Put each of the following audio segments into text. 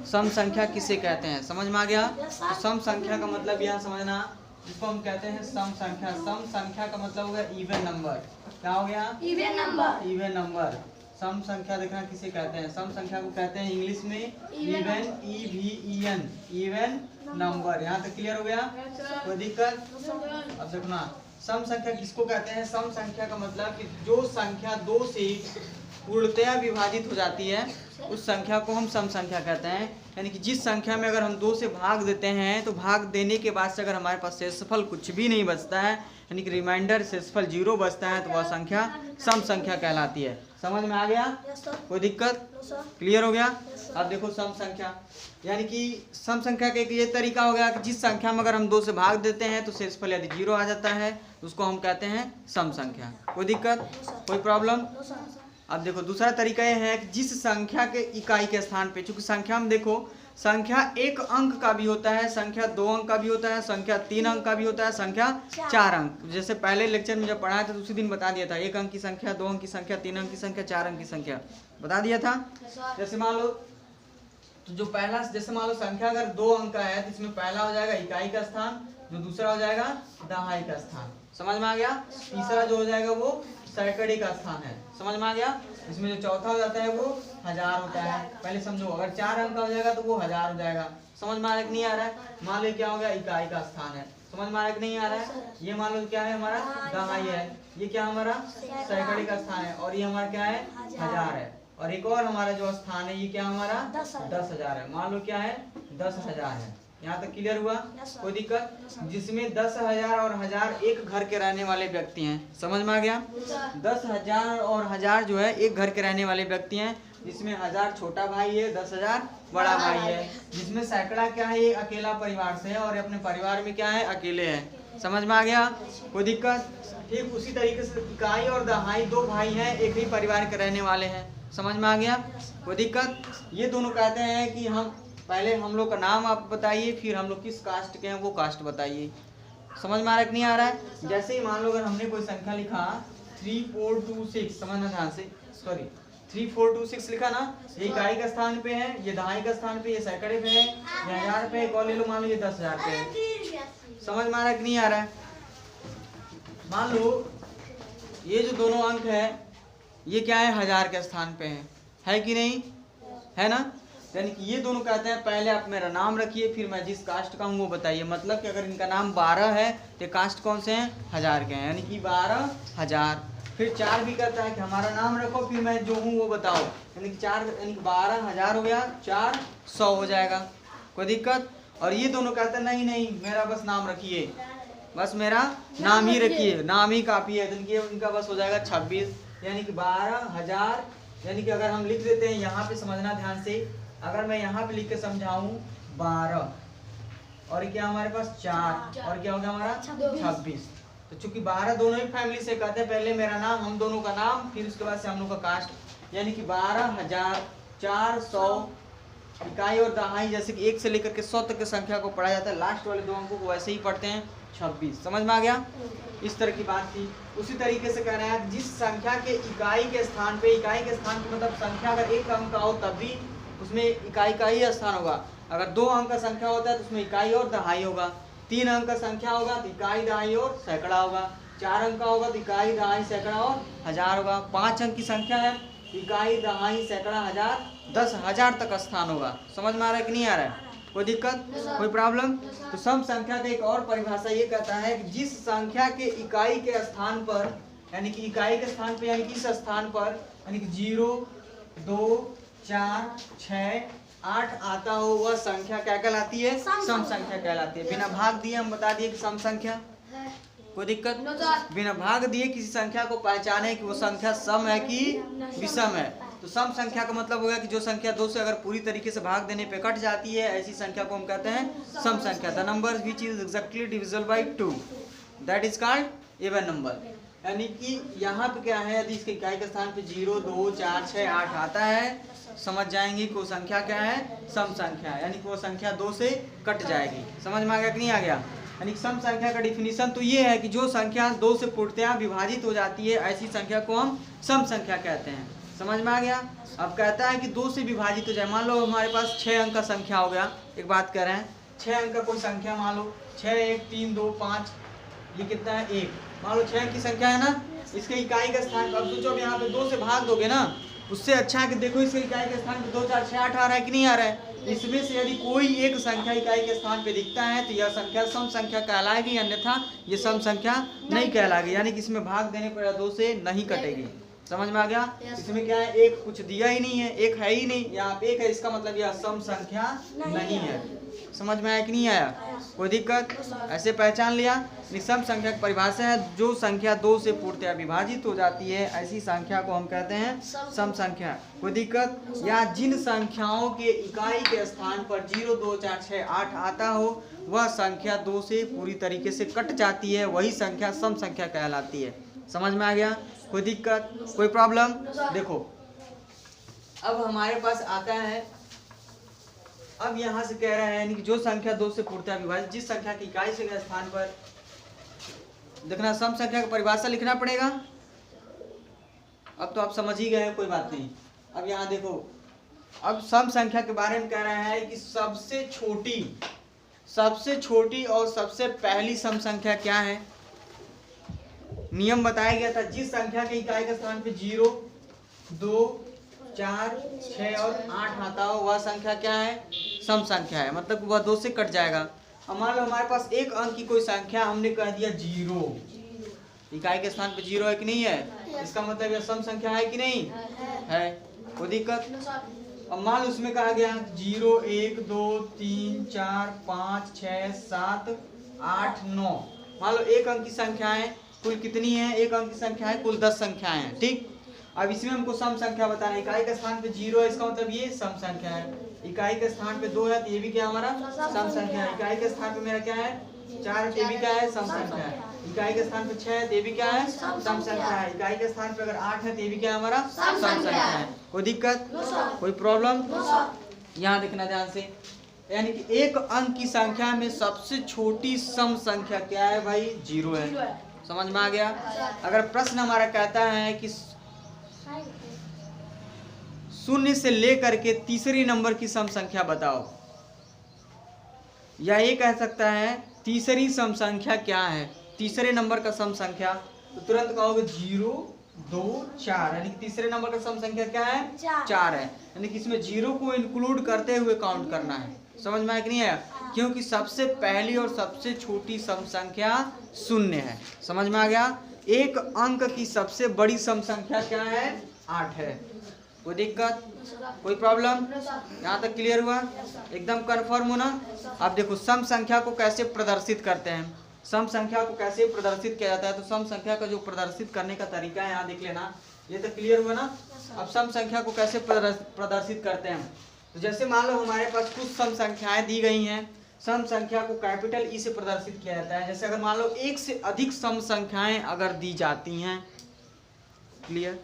सम संख्या किसे कहते हैं, समझ में आ गया। तो सम संख्या का मतलब यहाँ समझना, जिसको हम कहते हैं सम संख्या। सम संख्या का मतलब हो गया इवन नंबर। क्या हो गया? Even number. Even number. सम संख्या देखना किसे कहते हैं, सम संख्या को कहते हैं इंग्लिश में इवन, EVEN, इवन नंबर। यहाँ तक क्लियर हो गया, कोई दिक्कत? अब देखना सम संख्या किसको कहते हैं। सम संख्या का मतलब कि जो संख्या 2 से पूर्णतया विभाजित हो जाती है उस संख्या को हम सम संख्या कहते हैं। यानी कि जिस संख्या में अगर हम 2 से भाग देते हैं तो भाग देने के बाद से अगर हमारे पास शेषफल कुछ भी नहीं बचता है, यानी कि रिमाइंडर शेषफल 0 बचता है, तो वह संख्या सम संख्या कहलाती है। समझ में आ गया, कोई दिक्कत? क्लियर हो गया। अब देखो सम संख्या, यानी कि सम संख्या का एक ये तरीका हो गया कि जिस संख्या में अगर हम 2 से भाग देते हैं तो शेषफल यदि 0 आ जाता है तो उसको हम कहते हैं सम संख्या। कोई दिक्कत, कोई प्रॉब्लम? अब देखो दूसरा तरीका यह है कि जिस संख्या के इकाई के स्थान पे, चूंकि संख्या में देखो संख्या 1 अंक का भी होता है, संख्या 2 अंक का भी होता है, संख्या 3 अंक का भी होता है, संख्या 4 अंक। जैसे पहले लेक्चर में जब पढ़ाया था तो उसी दिन बता दिया था 1 अंक की संख्या, 2 अंक की संख्या, 3 अंक की संख्या, 4 अंक की संख्या बता दिया था। जैसे मान लो तो जो पहला, जैसे मान लो संख्या अगर 2 अंक का है तो इसमें पहला हो जाएगा इकाई का स्थान, जो दूसरा हो जाएगा दहाई का स्थान। समझ में आ गया। तीसरा जो हो जाएगा वो सैकड़े का स्थान है। समझ में आ गया। इसमें जो चौथा हो जाता है वो 1000 होता है। पहले समझो अगर 4 अंक का हो जाएगा तो वो 1000 हो जाएगा। समझ में आ रहा है कि नहीं आ रहा है? मान लो क्या हो गया, इकाई का स्थान है। समझ में आ रहा है कि नहीं आ रहा है? ये मान लो क्या है हमारा दहाई है, ये क्या हमारा सैकड़े का स्थान है, और ये हमारा क्या है 1000 है। और एक और हमारा जो स्थान है ये क्या हमारा 10,000 है। मान लो क्या है 10,000 है। यहाँ तक क्लियर हुआ, कोई दिक्कत? जिसमें 10,000 और 1000 एक घर के रहने वाले व्यक्ति हैं। समझ में आ गया। 10,000 और 1000 जो है एक घर के रहने वाले व्यक्ति हैं, जिसमें 1000 छोटा भाई है, 10,000 बड़ा भाई है। जिसमें सैकड़ा क्या है, ये अकेला परिवार से है, और अपने परिवार में क्या है अकेले है। समझ में आ गया, कोई दिक्कत? ठीक उसी तरीके से इकाई और दहाई 2 भाई हैं, एक ही परिवार के रहने वाले हैं। समझ में आ गया, कोई दिक्कत? ये दोनों कहते हैं कि हम पहले हम लोग का नाम आप बताइए, फिर हम लोग किस कास्ट के हैं वो कास्ट बताइए। समझ में आ रहा है कि नहीं आ रहा है? जैसे ही मान लो अगर हमने कोई संख्या लिखा 3426, समझना ध्यान से, सॉरी 3426 लिखा ना, ये इकाई का स्थान पे है, ये दहाई का स्थान पे, ये सैकड़े पे है, ये 1000 पे, एक और ले लो मान लो ये 10,000 पे है। समझ में आ रहा है कि नहीं आ रहा है? मान लो ये जो दोनों अंक है ये क्या है 1000 के स्थान पे है कि नहीं है ना। यानी कि ये दोनों कहते हैं पहले आप मेरा नाम रखिए, फिर मैं जिस कास्ट का हूँ वो बताइए। मतलब कि अगर इनका नाम 12 है तो कास्ट कौन से हैं 1000 के हैं, यानी कि 12,000। फिर 4 भी कहता है कि हमारा नाम रखो, फिर मैं जो हूँ वो बताओ, यानी कि 4 यानी कि 12,000 हो गया, 400 हो जाएगा। कोई दिक्कत? और ये दोनों कहते हैं नहीं नहीं मेरा बस नाम रखिए, बस मेरा नाम ही रखिए, नाम ही काफ़ी है। तो इनका बस हो जाएगा 26, यानी कि 12,000। यानी कि अगर हम लिख देते हैं यहाँ पे, समझना ध्यान से, अगर मैं यहाँ पे लिख के समझाऊं 12 और क्या हमारे पास 4 और क्या हो गया हमारा 26। तो चूंकि 12 दोनों ही फैमिली से कहते हैं, पहले मेरा नाम, हम दोनों का नाम, फिर उसके बाद से हम लोग का कास्ट, यानी कि 12,400। इकाई और दहाई जैसे कि 1 से लेकर के 100 तक की संख्या को पढ़ा जाता है, लास्ट वाले 2 अंकों को वैसे ही पढ़ते हैं 26। समझ में आ गया? इस तरह की बात थी। उसी तरीके से कह रहे हैं जिस संख्या के इकाई के स्थान पे, इकाई के स्थान पे मतलब संख्या अगर 1 अंक का हो तब भी उसमें इकाई का ही स्थान होगा। अगर 2 अंक का संख्या होता है तो उसमें इकाई और दहाई होगा। 3 अंक का संख्या होगा तो इकाई दहाई और सैकड़ा होगा। 4 अंक का होगा तो इकाई दहाई सैकड़ा और 1000 होगा। 5 अंक की संख्या है, इकाई दहाई सैकड़ा 1000, 10,000 तक स्थान होगा। समझ में आ रहा है कि नहीं आ रहा है? कोई दिक्कत, कोई प्रॉब्लम? तो सम संख्या का एक और परिभाषा ये कहता है कि जिस संख्या के इकाई के स्थान पर, यानी कि इकाई के स्थान पे, यानी कि इस स्थान पर, यानी कि 0, 2, 4, 6, 8 आता हो वह संख्या क्या कहलाती है? सम संख्या कहलाती है। बिना भाग दिए हम बता दिए कि सम संख्या। कोई दिक्कत? बिना भाग दिए किसी संख्या को पहचाने कि वो संख्या सम है कि विषम है। तो सम संख्या का मतलब हो गया कि जो संख्या 2 से अगर पूरी तरीके से भाग देने पे कट जाती है, ऐसी संख्या को हम कहते हैं सम संख्या। The number which is exactly divisible by 2, that is called even number. यानी कि यहाँ पे क्या है, यदि इसके इकाई के स्थान पे 0, 2, 4, 6, 8 आता है, समझ जाएंगे कि वो संख्या क्या है? सम संख्या, यानी कि वो संख्या 2 से कट जाएगी। समझ में आ गया कि नहीं आ गया? यानी सम संख्या का डिफिनीशन तो ये है कि जो संख्या 2 से पूर्णतया विभाजित हो जाती है, ऐसी संख्या को हम सम संख्या कहते हैं। समझ में आ गया। अब कहता है कि 2 से विभाजित हो जाए। मान लो हमारे पास 6 अंक का संख्या हो गया, एक बात कह रहे हैं 6 अंक का कोई संख्या, मान लो 6 1 3 2 5, ये कितना है 1, मान लो 6 अंक की संख्या है ना, इसके इकाई का स्थान। अब सोचो अब यहाँ पे 2 से भाग दोगे ना, उससे अच्छा है कि देखो इसके इकाई के स्थान पे 2 4 6 8 आ रहा है कि नहीं आ रहा है। इसमें से यदि कोई एक संख्या इकाई के स्थान पे दिखता है तो यह संख्या सम संख्या कहलाएगी, अन्यथा ये सम संख्या नहीं कहलाएगी। यानी कि इसमें भाग देने पर 2 से नहीं कटेगी। समझ में आ गया। इसमें क्या है, एक कुछ दिया ही नहीं है, एक है ही नहीं, यहाँ पे एक है, इसका मतलब यह सम संख्या नहीं है। समझ में आया कि नहीं आया, कोई दिक्कत, ऐसे पहचान लिया। सम संख्या की परिभाषा है जो संख्या 2 से पूर्णतया विभाजित हो जाती है, ऐसी संख्या को हम कहते हैं सम संख्या। कोई दिक्कत। या जिन संख्याओं के इकाई के स्थान पर 0 2 4 6 8 आता हो, वह संख्या 2 से पूरी तरीके से कट जाती है, वही संख्या सम संख्या कहलाती है। समझ में आ गया, कोई दिक्कत, कोई प्रॉब्लम। देखो अब हमारे पास आता है, अब यहाँ से कह रहा है कि जो संख्या 2 से पूर्णतया विभाजित, जिस संख्या की इकाई से स्थान पर, देखना सम संख्या की परिभाषा लिखना पड़ेगा। अब तो आप समझ ही गए हैं, कोई बात नहीं। अब यहाँ देखो, अब सम संख्या के बारे में कह रहा है कि सबसे छोटी और सबसे पहली सम संख्या क्या है। नियम बताया गया था, जिस संख्या के इकाई के स्थान पे 0 2 4 6 और 8 आता हो, वह संख्या क्या है, सम संख्या है, मतलब वह 2 से कट जाएगा। अब मान लो हमारे पास एक अंक की कोई संख्या, हमने कह दिया 0, इकाई के स्थान पे 0 है कि नहीं है, इसका मतलब यह सम संख्या है कि नहीं है, कोई दिक्कत। अब मान लो उसमें कहा गया 0 1 2 3 4 5 6 7 8 9, मान लो एक अंक की संख्या है, कुल कितनी है, एक अंक की संख्या है, कुल 10 संख्याएं हैं, ठीक। अब इसमें हमको सम संख्या बताना है। इकाई के स्थान पे 0 है, इसका मतलब ये सम संख्या है। इकाई के स्थान पे 2 है तो ये भी क्या हमारा सम संख्या है। इकाई के स्थान पे मेरा क्या है 4 है, ये भी क्या है सम संख्या है। इकाई के स्थान पे 6 है तो ये भी क्या है सम संख्या है। इकाई के स्थान पे अगर 8 है तो ये भी क्या हमारा सम संख्या है। कोई दिक्कत, कोई प्रॉब्लम, यहाँ देखना ध्यान से। यानी कि एक अंक की संख्या में सबसे छोटी सम संख्या क्या है भाई, 0 है। समझ में आ गया। अगर प्रश्न हमारा कहता है कि 0 से लेकर के तीसरी नंबर की सम संख्या बताओ, या ये कह सकता है तीसरी सम संख्या क्या है, तीसरे नंबर का सम संख्या, तो तुरंत कहोगे 0 2 4, यानी कि तीसरे नंबर का सम संख्या क्या है 4 है। यानी कि इसमें 0 को इंक्लूड करते हुए काउंट करना है। समझ में आया कि नहीं आया, क्योंकि सबसे पहली और सबसे छोटी सम संख्या 0 है। समझ में आ गया। एक अंक की सबसे बड़ी सम संख्या क्या है 8 है। कोई दिक्कत, कोई प्रॉब्लम, यहाँ तक क्लियर हुआ, एकदम कंफर्म होना। अब देखो सम संख्या को कैसे प्रदर्शित करते हैं, सम संख्या को कैसे प्रदर्शित किया जाता है। तो सम संख्या का जो प्रदर्शित करने का तरीका है यहाँ देख लेना, ये तो क्लियर हुआ ना। अब सम संख्या को कैसे प्रदर्शित करते हैं, तो जैसे मान लो हमारे पास कुछ सम संख्याएं दी गई हैं, सम संख्या को कैपिटल ई से प्रदर्शित किया जाता है। जैसे अगर मान लो एक से अधिक सम संख्याएं अगर दी जाती हैं, क्लियर,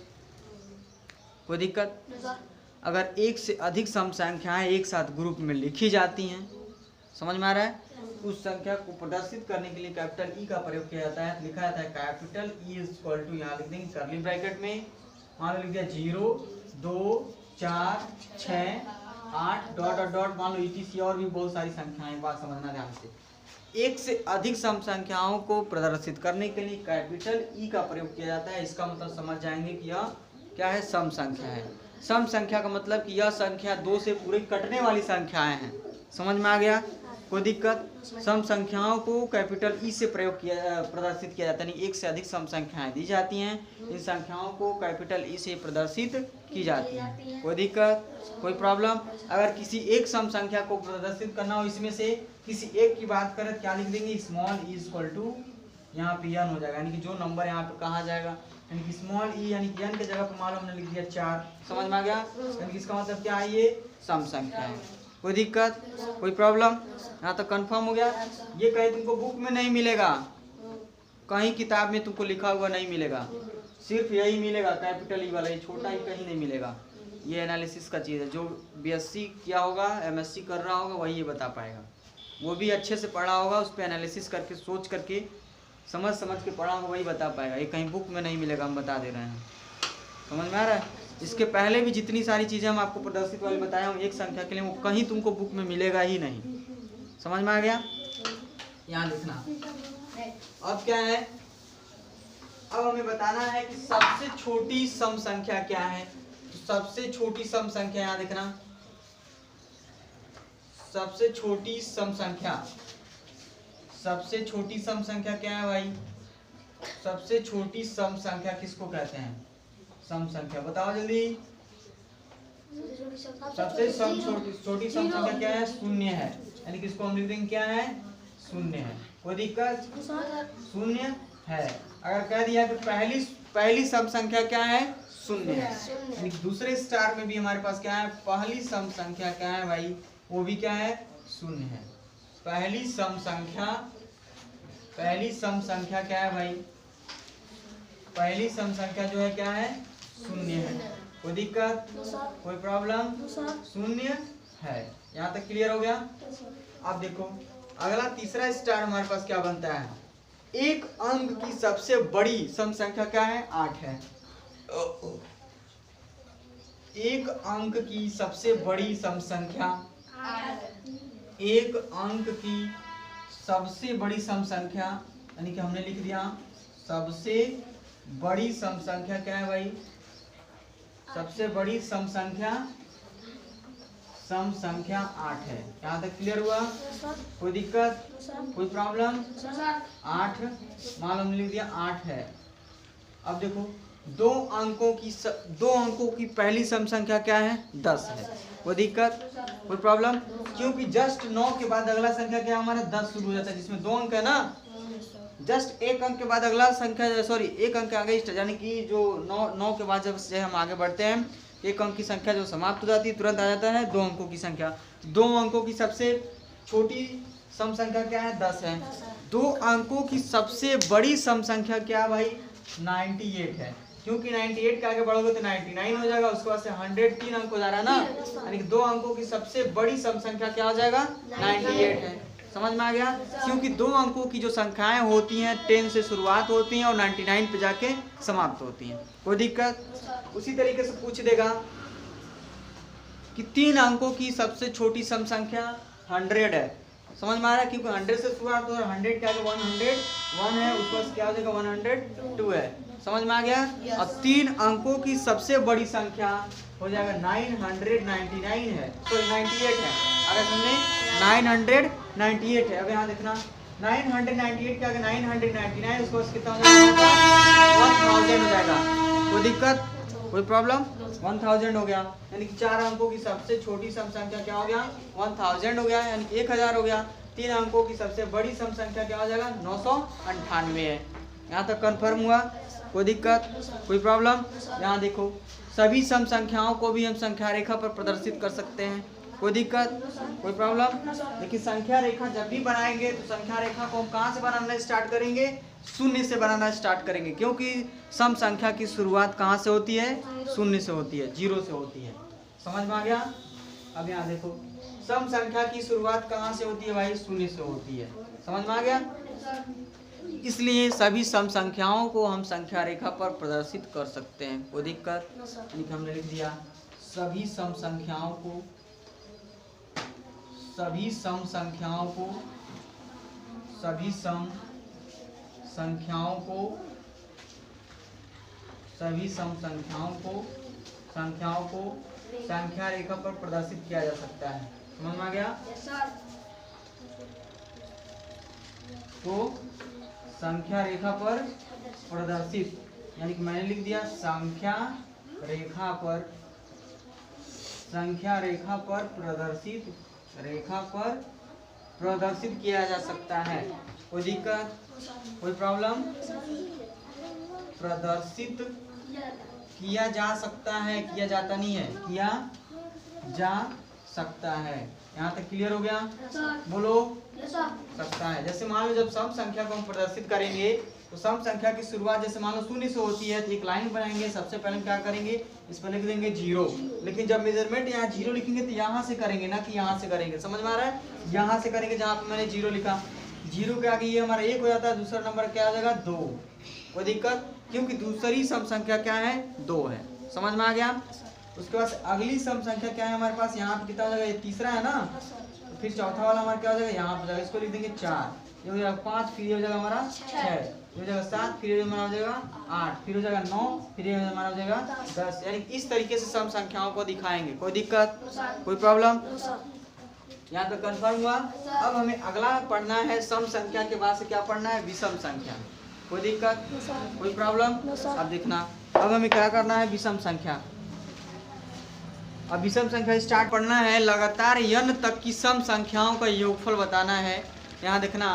कोई दिक्कत। अगर एक से अधिक सम संख्याएं एक साथ ग्रुप में लिखी जाती हैं, समझ में आ रहा है, उस संख्या को प्रदर्शित करने के लिए कैपिटल ई का प्रयोग किया जाता है। लिखा जाता है capital E is equal to, यहाँ लिख देंगे कर्ली ब्रैकेट में, मान लो लिख दिया 0 2 4 6 8 डॉट डॉट डॉट, मान लो ईटीसी और भी बहुत सारी संख्याएं। बात समझना ध्यान से, एक से अधिक सम संख्याओं को प्रदर्शित करने के लिए कैपिटल ई का प्रयोग किया जाता है। इसका मतलब समझ जाएंगे कि यह क्या है, सम संख्या है। सम संख्या का मतलब कि यह संख्या 2 से पूरे कटने वाली संख्याएं हैं। समझ में आ गया, कोई दिक्कत। सम संख्याओं को कैपिटल ई से प्रदर्शित किया जाता है, यानी एक से अधिक सम संख्याएं दी जाती हैं, इन संख्याओं को कैपिटल ई से प्रदर्शित की जाती है। कोई दिक्कत, कोई प्रॉब्लम। अगर किसी एक सम संख्या को प्रदर्शित करना हो, इसमें से किसी एक की बात करें, क्या लिख देंगे, स्मॉल ई इक्वल टू, यहाँ पे n हो जाएगा, यानी कि जो नंबर यहाँ पे कहा जाएगा, यानी कि स्मॉल ई यानी कि n के जगह पर मान लो हमने लिख दिया 4। समझ में आ गया, यानी कि इसका मतलब क्या है, ये सम संख्या है। कोई दिक्कत, कोई प्रॉब्लम, यहाँ तक कंफर्म हो गया। ये कहीं तुमको बुक में नहीं मिलेगा, कहीं किताब में तुमको लिखा हुआ नहीं मिलेगा, सिर्फ यही मिलेगा कैपिटल ई वाला, ये छोटा ही कहीं नहीं मिलेगा। ये एनालिसिस का चीज़ है, जो बीएससी किया होगा, एमएससी कर रहा होगा, वही ये बता पाएगा। वो भी अच्छे से पढ़ा होगा, उस पर एनालिसिस करके सोच करके समझ के पढ़ा होगा, वही बता पाएगा। ये कहीं बुक में नहीं मिलेगा, हम बता दे रहे हैं। समझ में आ रहा है। इसके पहले भी जितनी सारी चीजें हम आपको प्रदर्शित वाले बताए हूँ एक संख्या के लिए, वो कहीं तुमको बुक में मिलेगा ही नहीं। समझ में आ गया? यहाँ लिखना। अब क्या है, अब हमें बताना है कि सबसे छोटी सम संख्या क्या है। तो सबसे छोटी सम संख्या यहाँ देखना, सबसे छोटी सम संख्या, सबसे छोटी सम संख्या क्या है भाई? सबसे छोटी सम संख्या किसको कहते हैं? सम संख्या बताओ जल्दी। सबसे छोटी सम संख्या क्या है? शून्य है, यानी कि इसको हम लिख देंगे क्या है? शून्य है। कोई दिक्कत? शून्य है। अगर कह दिया कि पहली सम संख्या क्या है? शून्य है, यानी कि दूसरे स्टार में भी हमारे पास क्या है? पहली सम संख्या क्या है भाई? वो भी क्या है? शून्य है। पहली सम संख्या क्या है भाई? पहली सम संख्या जो है क्या है? शून्य है। कोई दिक्कत? कोई प्रॉब्लम? शून्य है। यहाँ तक क्लियर हो गया? अब देखो अगला तीसरा स्टार हमारे पास क्या बनता है? एक अंक की सबसे बड़ी सम संख्या क्या है? 8 है। एक अंक की सबसे बड़ी सम संख्या, एक अंक की सबसे बड़ी सम संख्या, यानी कि हमने लिख दिया सबसे बड़ी सम संख्या क्या है भाई? सबसे बड़ी सम संख्या 8 है। यहाँ तक क्लियर हुआ? कोई दिक्कत? कोई प्रॉब्लम? 8 मान लो हमने लिख दिया 8 है। अब देखो दो अंकों की पहली सम संख्या क्या है? 10 है। कोई दिक्कत? कोई प्रॉब्लम? क्योंकि जस्ट 9 के बाद अगला संख्या क्या हमारा? 10 शुरू हो जाता है, जिसमें 2 अंक है ना। जस्ट एक अंक के बाद अगला संख्या, सॉरी एक अंक आगे, यानी कि जो 9 के बाद जब से हम आगे बढ़ते हैं, एक अंक की संख्या जो समाप्त हो जाती है तुरंत आ जाता है 2 अंकों की संख्या। 2 अंकों की सबसे छोटी सम संख्या क्या है? 10 है। 2 अंकों की सबसे बड़ी सम संख्या क्या है भाई? 98 है। क्योंकि 98 के आगे बढ़ोगे तो 99 हो जाएगा, उसके बाद से 100 3 अंक हो जा रहा है ना, यानी कि 2 अंकों की सबसे बड़ी सम संख्या क्या हो जाएगा? 98 है। समझ में आ गया? क्योंकि 2 अंकों की जो संख्याएं होती हैं 10 से शुरुआत होती हैं और 99 पे जाके समाप्त होती हैं। कोई दिक्कत? उसी तरीके से पूछ देगा कि 3 अंकों की सबसे छोटी सम संख्या 100 है। समझ में आ रहा है? क्योंकि 100 से शुरुआत हो, 100 के आगे 101 है, उसके बाद क्या हो जाएगा? 102 है। समझ में आ गया? अब 3 अंकों की सबसे बड़ी संख्या हो जाएगा 999 है, तो 98 है। अगर हमने 998 है। अब यहाँ देखना 998 के आगे 999, उसको कितना हो जाएगा? 1000 हो जाएगा। कोई दिक्कत? कोई प्रॉब्लम? 1000 हो गया, यानी कि 4 अंकों की सबसे छोटी सम संख्या क्या हो गया? 1000 हो गया, यानी कि 1000 हो गया। 3 अंकों की सबसे बड़ी सम संख्या क्या हो जाएगा? 998 है। यहाँ तक कंफर्म हुआ? कोई दिक्कत? कोई प्रॉब्लम? यहाँ देखो सभी सम संख्याओं को भी हम संख्या रेखा पर प्रदर्शित कर सकते हैं। कोई दिक्कत? कोई प्रॉब्लम? लेकिन संख्या रेखा जब भी बनाएंगे तो संख्या रेखा को हम कहाँ से बनाना स्टार्ट करेंगे? शून्य से बनाना स्टार्ट करेंगे, क्योंकि सम संख्या की शुरुआत कहाँ से होती है? शून्य से होती है, 0 से होती है। समझ में आ गया? अब यहाँ देखो सम संख्या की शुरुआत कहाँ से होती है भाई? शून्य से होती है। समझ में आ गया? इसलिए सभी सम संख्याओं को हम संख्या रेखा पर प्रदर्शित कर सकते हैं। कोई दिक्कत? यानी कि हमने लिख दिया सभी सम संख्याओं को सभी सम संख्याओं को संख्या रेखा पर प्रदर्शित किया जा सकता है। समझ में आ गया? तो संख्या रेखा पर प्रदर्शित, यानी कि मैंने लिख दिया संख्या रेखा पर प्रदर्शित किया जा सकता है। कोई दिक्कत? कोई प्रॉब्लम? प्रदर्शित किया जा सकता है, किया जाता नहीं है, किया जा सकता है। यहाँ तक क्लियर हो गया? बोलो सकता है। जैसे मान लो जब सम संख्या को हम प्रदर्शित करेंगे तो सम संख्या की शुरुआत जैसे मान लो 0 से होती है, तो एक लाइन बनाएंगे। सबसे पहले क्या करेंगे? इस पर लिख देंगे 0। लेकिन जब मेजरमेंट यहाँ 0 लिखेंगे तो यहाँ से करेंगे, ना कि यहाँ से करेंगे। समझ में आ रहा है? यहाँ से करेंगे जहाँ पे मैंने 0 लिखा। 0 के आगे ये हमारा 1 हो जाता है, दूसरा नंबर क्या आ जाएगा? 2। कोई दिक्कत? क्योंकि दूसरी सम संख्या क्या है? 2 है। समझ में आ गया। उसके बाद अगली सम संख्या क्या है हमारे पास, यहाँ पे कितना हो जाएगा, ये तीसरा है ना, तो फिर चौथा वाला हमारा क्या हो जाएगा, यहाँ पे जाएगा, इसको लिख देंगे 4, ये हो जाएगा 5, फिर ये हो जाएगा हमारा 6, ये हो जाएगा 7, फिर ये हमारा हो जाएगा 8, फिर हो जाएगा 9, फिर ये हमारा हो जाएगा 10। यानी इस तरीके से सम संख्याओं को दिखाएंगे। कोई दिक्कत, कोई प्रॉब्लम, यहाँ तक कंफर्म हुआ। अब हमें अगला पढ़ना है सम संख्या के बाद से क्या पढ़ना है, विषम संख्या। कोई दिक्कत, कोई प्रॉब्लम। अब देखना, अब हमें क्या करना है, विषम संख्या। अब विषम संख्या स्टार्ट पढ़ना है। लगातार n तक की सम संख्याओं का योगफल बताना है। यहाँ देखना,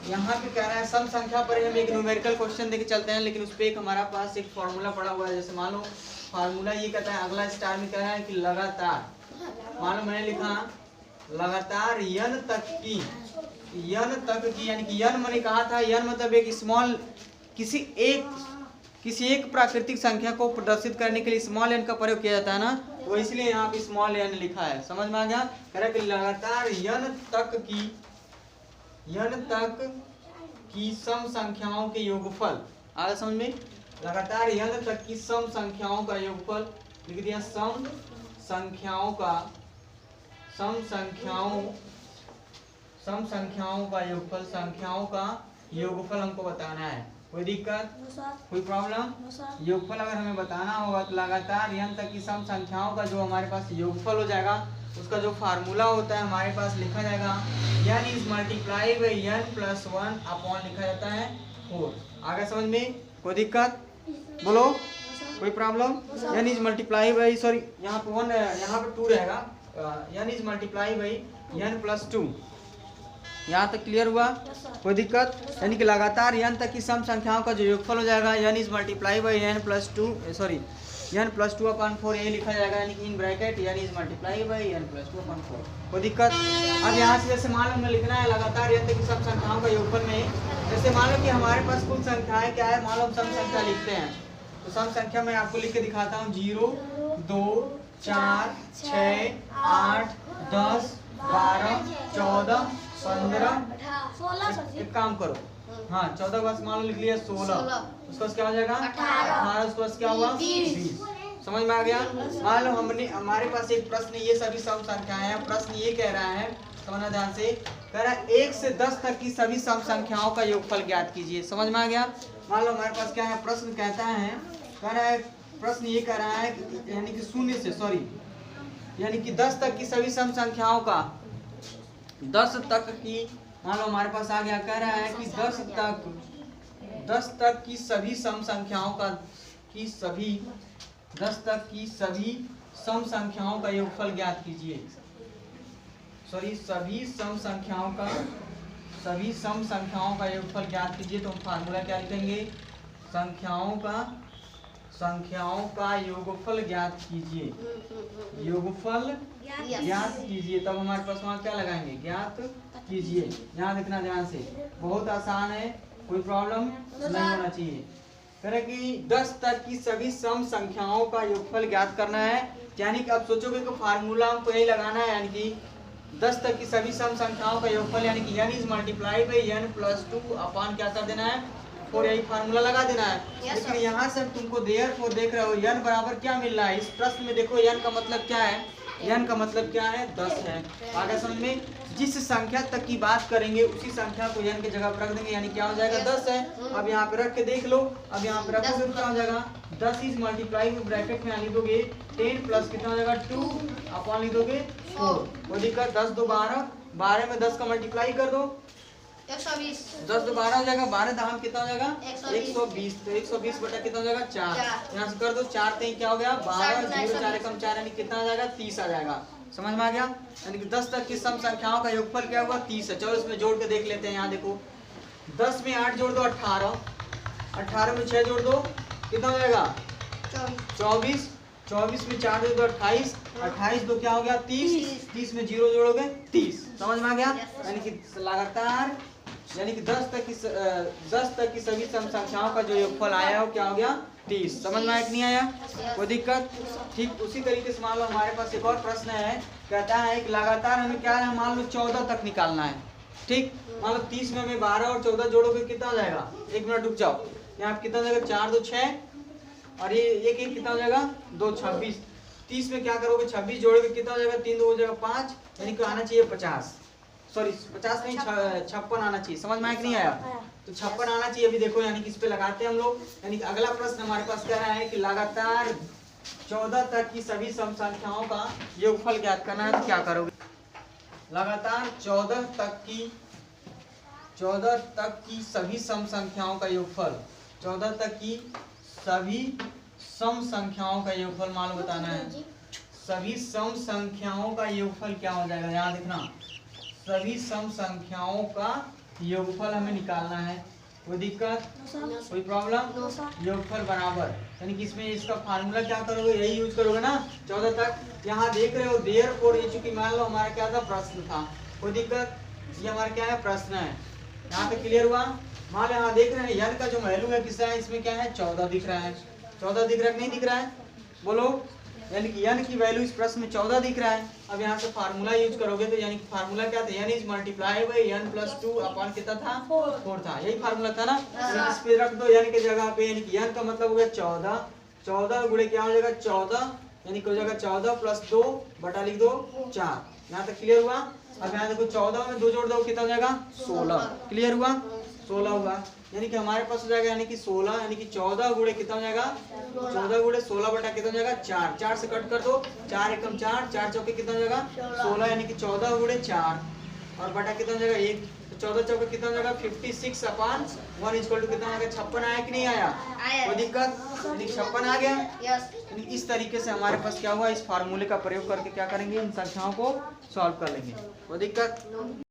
यहाँ पे कह रहा है सम संख्या पर हम एक न्यूमेरिकल क्वेश्चन देके चलते हैं, लेकिन उस पर एक हमारा पास एक फॉर्मूला पड़ा हुआ है। जैसे मान लो फार्मूला ये कहता है, अगला स्टार में कह रहा है कि लगातार, मान लो मैंने लिखा लगातार n तक की, यानी कि n मैंने कहा था, n मतलब एक स्मॉल, किसी एक प्राकृतिक संख्या को प्रदर्शित करने के लिए स्मॉल n का प्रयोग किया जाता है ना, वो इसलिए यहाँ पे स्मॉल n लिखा है। समझ में आ गया। कह रहा है कि लगातार n तक की सम संख्याओं के योगफल, आगे समझ में, लगातार n तक की सम संख्याओं का योगफल लिख दिया, सम संख्याओं का योगफल, संख्याओं का योगफल हमको बताना है। कोई दिक्कत, कोई प्रॉब्लम। योगफल अगर हमें बताना होगा तो लगातार n तक की सम संख्याओं का जो हमारे पास योगफल हो जाएगा, उसका जो फार्मूला होता है हमारे पास लिखा जाएगा, n is multiply by n plus 1 upon लिखा जाता है 4। आगे समझ में, कोई दिक्कत, बोलो, कोई problem. n is multiply by, sorry यहाँ पे 1, यहाँ पे 2 रहेगा, n is multiply by n plus 2। यहाँ तक क्लियर हुआ, कोई दिक्कत। यानी कि लगातार n तक की सम संख्याओं का जो योगफल हो जाएगा, n is multiply by n plus 2, sorry n plus 2 upon 4 ये लिखा जाएगा, यानी कि in bracket n is multiply by n plus 2 upon 4। कोई दिक्कत। अब यहाँ से जैसे मान लो हमें लिखना है लगातार n तक की सम संख्याओं का योगफल में, जैसे मान लो कि हमारे पास कुल संख्याएं क्या है, मान लो हम सम संख्या लिखते हैं, तो सम संख्या मैं आपको लिख के दिखाता हूँ, 0, 2, 4, 6, 8, 10, 12, 14, 15, 16। एक काम करो, हाँ 14 बस मान लो लिख लिया, 16, उसका क्या हो जाएगा 18, उसका क्या हुआ 20। समझ में आ गया। मान लो हमारे पास एक प्रश्न, ये सभी सम संख्याएं हैं, प्रश्न ये कह रहा है, समझना ध्यान से, कह रहा है 1 से 10 तक की सभी सम संख्याओं का योगफल ज्ञात कीजिए। समझ में आ गया। मान लो हमारे पास क्या है, प्रश्न कहता है, कह रहा है, प्रश्न ये कह रहा है, यानी कि 0 से, सॉरी यानी कि 10 तक की सभी सम संख्याओं का, 10 तक की, मान लो हमारे पास आ गया, कह रहा है कि 10 तक की सभी सम संख्याओं का, 10 तक की सभी सम संख्याओं का योगफल ज्ञात कीजिए। सॉरी, सभी सम संख्याओं का योगफल ज्ञात कीजिए। तो हम फार्मूला क्या लिखेंगे, संख्याओं का योगफल ज्ञात कीजिए, योगफल ज्ञात कीजिए। तब हमारे पास वहाँ क्या लगाएंगे, ज्ञात कीजिए। यहाँ देखना ध्यान से, बहुत आसान है, कोई प्रॉब्लम नहीं होना चाहिए। कह कि 10 तक की सभी सम संख्याओं का योगफल ज्ञात करना है, यानी कि अब सोचोगे कि फार्मूला हमको यही लगाना है, यानी कि 10 तक की सभी सम संख्याओं का योगफल, यानी कि n is multiply by n plus 2 upon क्या कर देना है, और यही फार्मूला लगा देना है। लेकिन यहाँ से तुमको देयरफॉर देख रहे हो, n बराबर क्या मिल रहा है इस प्रश्न में, देखो n का मतलब क्या है, n का मतलब क्या है, 10 है। आगे समझ में, जिस संख्या तक की बात करेंगे उसी संख्या को n की जगह पर रख देंगे, यानी क्या हो जाएगा 10 है। अब यहाँ पे रख के देख लो, अब यहाँ पे रखोगे तो क्या हो जाएगा, 10 इज मल्टीप्लाई में ब्रैकेट में लिख दोगे 10 प्लस कितना हो जाएगा 2 अपॉन लिख दोगे 4। वो दिक्कत, 10 2 12, 12 में 10 का मल्टीप्लाई कर दो, 120, 10 2 12 हो जाएगा, 12 दाम कितना हो जाएगा 120। तो 120 बटा कितना हो जाएगा 4, यहाँ से कर दो 4 3 क्या हो गया 12, 0 4 कम 4 यानी कितना आ जाएगा 30 आ जाएगा। समझ में आ गया। यानी कि 10 तक की सम संख्याओं का योगफल क्या हुआ 30 है। चलो इसमें जोड़ के देख लेते हैं। यहाँ देखो 10 में 8 जोड़ दो 18, 18 में 6 जोड़ दो कितना हो जाएगा 24, 24 में 4 जोड़ दो 28, 28 तो क्या हो गया 30, 30 में 0 जोड़ोगे 30। समझ में आ गया। यानी कि लगातार, यानी कि 10 तक की सभी सम संख्याओं का जो योगफल आया हो क्या हो गया 30। समझ में आया कि नहीं आया, कोई दिक्कत। ठीक उसी तरीके से मान लो हमारे पास एक और प्रश्न है, कहता है कि लगातार हमें क्या है, मान लो 14 तक निकालना है। ठीक, मान लो 30 में हमें 12 और 14 जोड़ोगे कितना हो जाएगा, 1 मिनट रुक जाओ, यहाँ कितना हो जाएगा 4 2 6, और ये एक एक कितना हो जाएगा 2 26। 30 में क्या करोगे 26 जोड़ोगे कितना हो जाएगा 3 2 हो जाएगा 5, यानी कि आना चाहिए 50, सॉरी 50 नहीं 56 आना चाहिए। समझ में आया कि नहीं आया? तो 56 आना चाहिए। अभी देखो यानी कि इस पे लगाते हैं हम लोग। यानी कि अगला प्रश्न हमारे पास क्या है कि लगातार 14 तक की सभी सम संख्याओं का योगफल ज्ञात करना है। तो क्या करोगे? लगातार 14 तक की सभी सम संख्याओं का योगफल, 14 तक की सभी सम संख्याओं का योगफल मान लो बताना है। सभी सम संख्याओं का योगफल क्या हो जाएगा? यहाँ देखना, सभी सम संख्याओं का योगफल हमें निकालना है। कोई दिक्कत, कोई प्रॉब्लम? योगफल बराबर, यानी कि इसमें इसका फार्मूला क्या करोगे? यही यूज करोगे ना 14 तक। यहाँ देख रहे हो देयरफॉर, ये चूंकि मान लो हमारा क्या था प्रश्न था, कोई दिक्कत? ये हमारा क्या है प्रश्न है। यहाँ पे क्लियर हुआ? मान लो यहाँ देख रहे हैं n का जो वैल्यू है किसका है, इसमें क्या है 14 दिख रहा है। 14 दिख रहा है कि नहीं दिख रहा है? बोलो। यानी कि n की वैल्यू इस प्रश्न में 14 दिख रहा है। अब यहाँ से फार्मूला यूज करोगे तो यानी कि फार्मूला क्या था? n is multiply by n plus 2 upon कितना था 4 था। यही फार्मूला था ना। इस पे रख दो n की जगह पे, यानी कि n का मतलब हो गया 14, 14 गुणे क्या हो जाएगा 14, यानी कि हो जाएगा 14 प्लस 2 बटा लिख दो 4। यहाँ तक क्लियर हुआ? अब यहाँ देखो 14 में 2 जोड़ दो कितना हो जाएगा 16। क्लियर हुआ? 16 हुआ, यानी कि हमारे पास हो जाएगा यानी कि 16, यानी कि 14 गुणे कितना हो जाएगा 14 गुणे 16 बटा कितना हो जाएगा 4। 4 से कट कर दो, 4 एकम 4, 4 चौके कितना हो जाएगा 16, यानी कि 14 गुणे 4 और बटा कितना हो जाएगा 1। तो 14 चौके कितना हो जाएगा 56 अपॉन 1 इक्वल टू कितना आ गया 56 आया कि नहीं आया? कोई दिक्कत? यानी 56 आ गया। यानी इस तरीके से हमारे पास क्या हुआ, इस फार्मूले का प्रयोग करके क्या करेंगे इन संख्याओं को सॉल्व कर लेंगे। कोई दिक्कत?